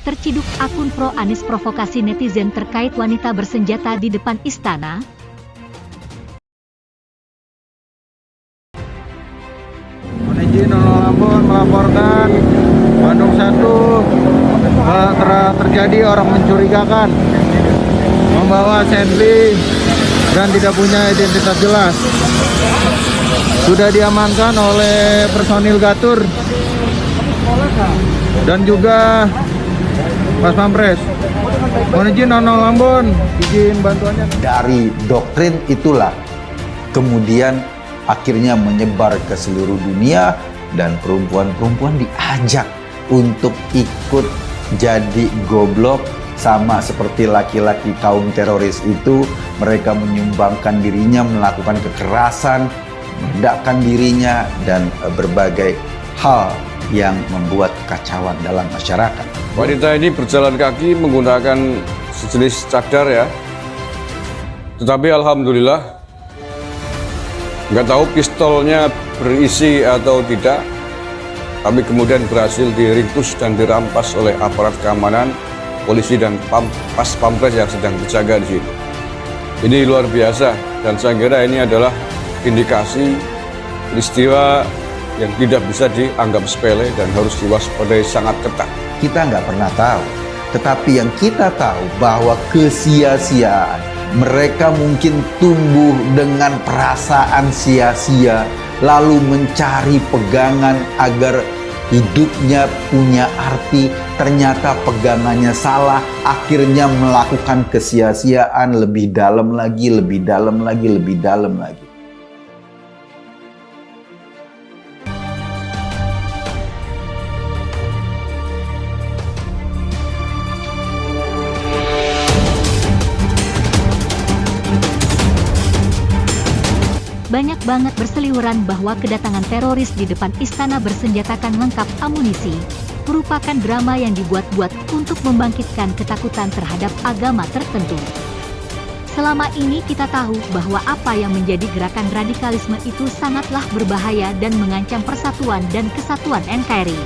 Terciduk akun pro Anies provokasi netizen terkait wanita bersenjata di depan istana. Izin Lampung melaporkan Bandung 1 terjadi orang mencurigakan membawa senpi dan tidak punya identitas jelas. Sudah diamankan oleh personil Gatur dan juga Pas Pampres. Mohon izin Lampung, izin bantuannya. Dari doktrin itulah kemudian akhirnya menyebar ke seluruh dunia dan perempuan-perempuan diajak untuk ikut jadi goblok sama seperti laki-laki kaum teroris itu. Mereka menyumbangkan dirinya, melakukan kekerasan, meledakkan dirinya dan berbagai hal yang membuat kekacauan dalam masyarakat. Wanita ini berjalan kaki menggunakan sejenis cadar ya. Tetapi alhamdulillah nggak tahu pistolnya berisi atau tidak. Kami kemudian berhasil diringkus dan dirampas oleh aparat keamanan, polisi dan Pas Pampres yang sedang berjaga di sini. Ini luar biasa dan saya kira ini adalah indikasi peristiwa yang tidak bisa dianggap sepele dan harus diwaspadai sangat ketat. Kita nggak pernah tahu, tetapi yang kita tahu bahwa kesia-siaan, mereka mungkin tumbuh dengan perasaan sia-sia, lalu mencari pegangan agar hidupnya punya arti. Ternyata pegangannya salah, akhirnya melakukan kesia-siaan lebih dalam lagi, lebih dalam lagi, lebih dalam lagi. Banyak banget berseliweran bahwa kedatangan teroris di depan istana bersenjatakan lengkap amunisi merupakan drama yang dibuat-buat untuk membangkitkan ketakutan terhadap agama tertentu. Selama ini kita tahu bahwa apa yang menjadi gerakan radikalisme itu sangatlah berbahaya dan mengancam persatuan dan kesatuan NKRI.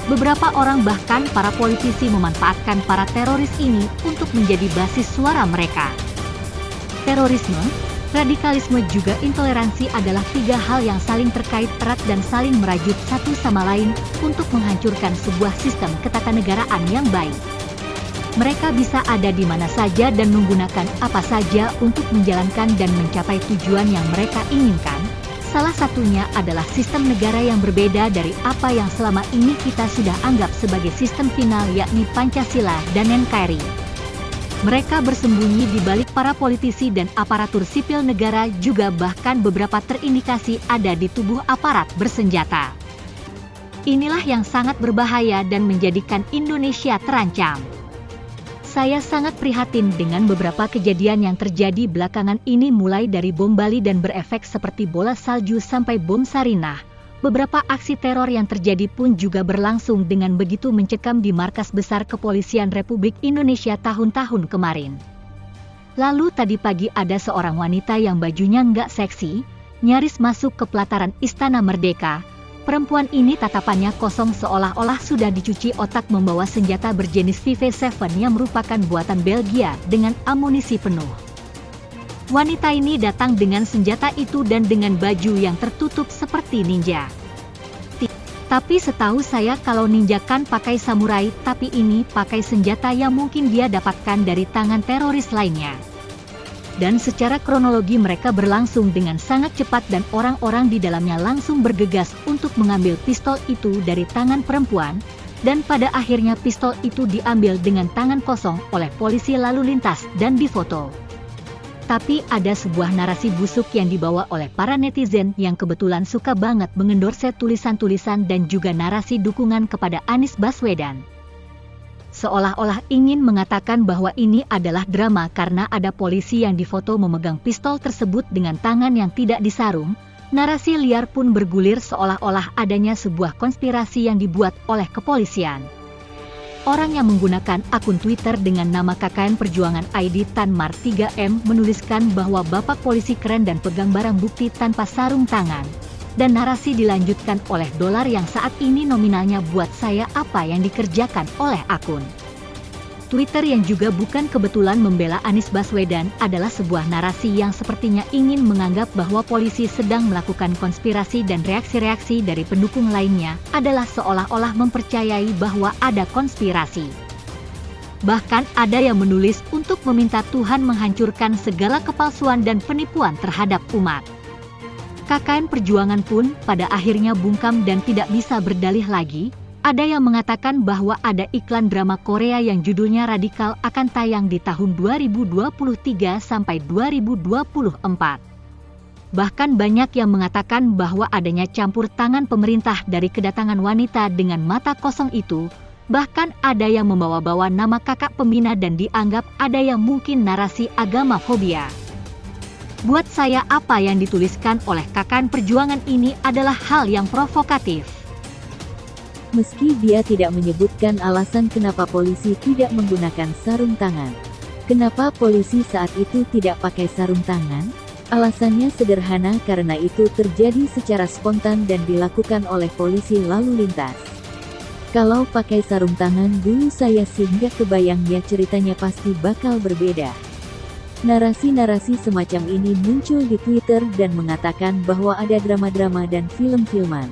Beberapa orang bahkan para politisi memanfaatkan para teroris ini untuk menjadi basis suara mereka. Terorisme, radikalisme juga intoleransi adalah tiga hal yang saling terkait erat dan saling merajut satu sama lain untuk menghancurkan sebuah sistem ketatanegaraan yang baik. Mereka bisa ada di mana saja dan menggunakan apa saja untuk menjalankan dan mencapai tujuan yang mereka inginkan. Salah satunya adalah sistem negara yang berbeda dari apa yang selama ini kita sudah anggap sebagai sistem final, yakni Pancasila dan NKRI. Mereka bersembunyi di balik para politisi dan aparatur sipil negara, juga bahkan beberapa terindikasi ada di tubuh aparat bersenjata. Inilah yang sangat berbahaya dan menjadikan Indonesia terancam. Saya sangat prihatin dengan beberapa kejadian yang terjadi belakangan ini, mulai dari bom Bali dan berefek seperti bola salju sampai bom Sarinah. Beberapa aksi teror yang terjadi pun juga berlangsung dengan begitu mencekam di markas besar Kepolisian Republik Indonesia tahun-tahun kemarin. Lalu tadi pagi ada seorang wanita yang bajunya nggak seksi, nyaris masuk ke pelataran Istana Merdeka. Perempuan ini tatapannya kosong seolah-olah sudah dicuci otak, membawa senjata berjenis VV7 yang merupakan buatan Belgia dengan amunisi penuh. Wanita ini datang dengan senjata itu dan dengan baju yang tertutup seperti ninja. Tapi setahu saya kalau ninja kan pakai samurai, tapi ini pakai senjata yang mungkin dia dapatkan dari tangan teroris lainnya. Dan secara kronologi mereka berlangsung dengan sangat cepat dan orang-orang di dalamnya langsung bergegas untuk mengambil pistol itu dari tangan perempuan, dan pada akhirnya pistol itu diambil dengan tangan kosong oleh polisi lalu lintas dan difoto. Tapi ada sebuah narasi busuk yang dibawa oleh para netizen yang kebetulan suka banget mengendorse tulisan-tulisan dan juga narasi dukungan kepada Anies Baswedan. Seolah-olah ingin mengatakan bahwa ini adalah drama karena ada polisi yang difoto memegang pistol tersebut dengan tangan yang tidak disarung. Narasi liar pun bergulir seolah-olah adanya sebuah konspirasi yang dibuat oleh kepolisian. Orang yang menggunakan akun Twitter dengan nama KKN Perjuangan ID Tanmar 3M menuliskan bahwa Bapak polisi keren dan pegang barang bukti tanpa sarung tangan. Dan narasi dilanjutkan oleh dolar yang saat ini nominalnya buat saya apa yang dikerjakan oleh akun Twitter yang juga bukan kebetulan membela Anies Baswedan adalah sebuah narasi yang sepertinya ingin menganggap bahwa polisi sedang melakukan konspirasi dan reaksi-reaksi dari pendukung lainnya adalah seolah-olah mempercayai bahwa ada konspirasi. Bahkan ada yang menulis untuk meminta Tuhan menghancurkan segala kepalsuan dan penipuan terhadap umat. KKN Perjuangan pun pada akhirnya bungkam dan tidak bisa berdalih lagi. Ada yang mengatakan bahwa ada iklan drama Korea yang judulnya Radikal akan tayang di tahun 2023 sampai 2024. Bahkan banyak yang mengatakan bahwa adanya campur tangan pemerintah dari kedatangan wanita dengan mata kosong itu. Bahkan ada yang membawa-bawa nama kakak pembina dan dianggap ada yang mungkin narasi agama fobia. Buat saya apa yang dituliskan oleh KKN Perjuangan ini adalah hal yang provokatif. Meski dia tidak menyebutkan alasan kenapa polisi tidak menggunakan sarung tangan. Kenapa polisi saat itu tidak pakai sarung tangan? Alasannya sederhana karena itu terjadi secara spontan dan dilakukan oleh polisi lalu lintas. Kalau pakai sarung tangan dulu saya sih nggak kebayang ya ceritanya pasti bakal berbeda. Narasi-narasi semacam ini muncul di Twitter dan mengatakan bahwa ada drama-drama dan film-filman.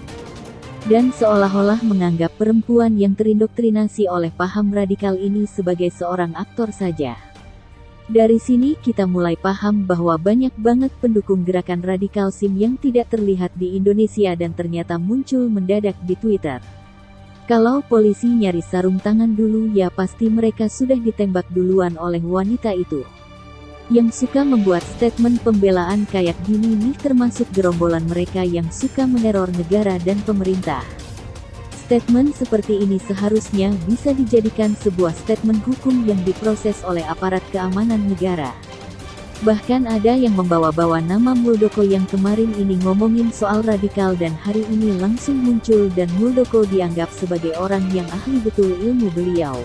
Dan seolah-olah menganggap perempuan yang terindoktrinasi oleh paham radikal ini sebagai seorang aktor saja. Dari sini kita mulai paham bahwa banyak banget pendukung gerakan radikal SIM yang tidak terlihat di Indonesia dan ternyata muncul mendadak di Twitter. Kalau polisi nyari sarung tangan dulu ya pasti mereka sudah ditembak duluan oleh wanita itu. Yang suka membuat statement pembelaan kayak gini nih termasuk gerombolan mereka yang suka meneror negara dan pemerintah. Statement seperti ini seharusnya bisa dijadikan sebuah statement hukum yang diproses oleh aparat keamanan negara. Bahkan ada yang membawa-bawa nama Muldoko yang kemarin ini ngomongin soal radikal dan hari ini langsung muncul dan Muldoko dianggap sebagai orang yang ahli betul ilmu beliau.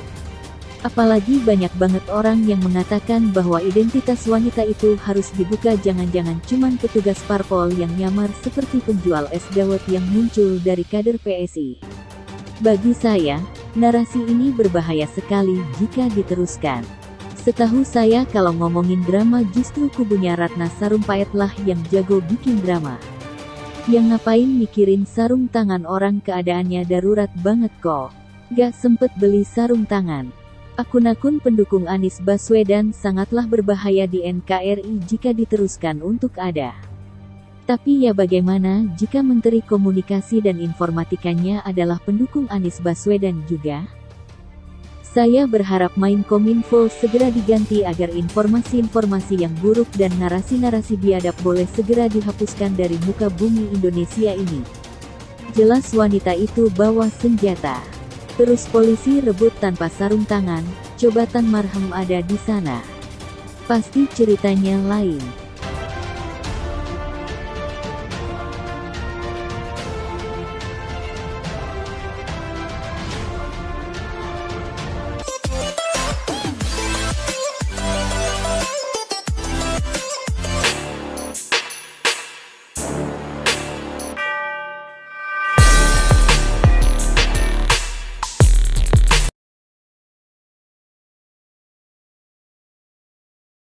Apalagi banyak banget orang yang mengatakan bahwa identitas wanita itu harus dibuka, jangan-jangan cuman petugas parpol yang nyamar seperti penjual es dawet yang muncul dari kader PSI. Bagi saya, narasi ini berbahaya sekali jika diteruskan. Setahu saya kalau ngomongin drama justru kubunya Ratna Sarumpait lah yang jago bikin drama. Yang ngapain mikirin sarung tangan orang, keadaannya darurat banget kok. Gak sempet beli sarung tangan. Akun-akun pendukung Anies Baswedan sangatlah berbahaya di NKRI jika diteruskan untuk ada. Tapi ya bagaimana jika Menteri Komunikasi dan Informatikanya adalah pendukung Anies Baswedan juga? Saya berharap Menkominfo segera diganti agar informasi-informasi yang buruk dan narasi-narasi biadab boleh segera dihapuskan dari muka bumi Indonesia ini. Jelas wanita itu bawa senjata. Terus polisi rebut tanpa sarung tangan, coba Tan Marhem ada di sana. Pasti ceritanya lain.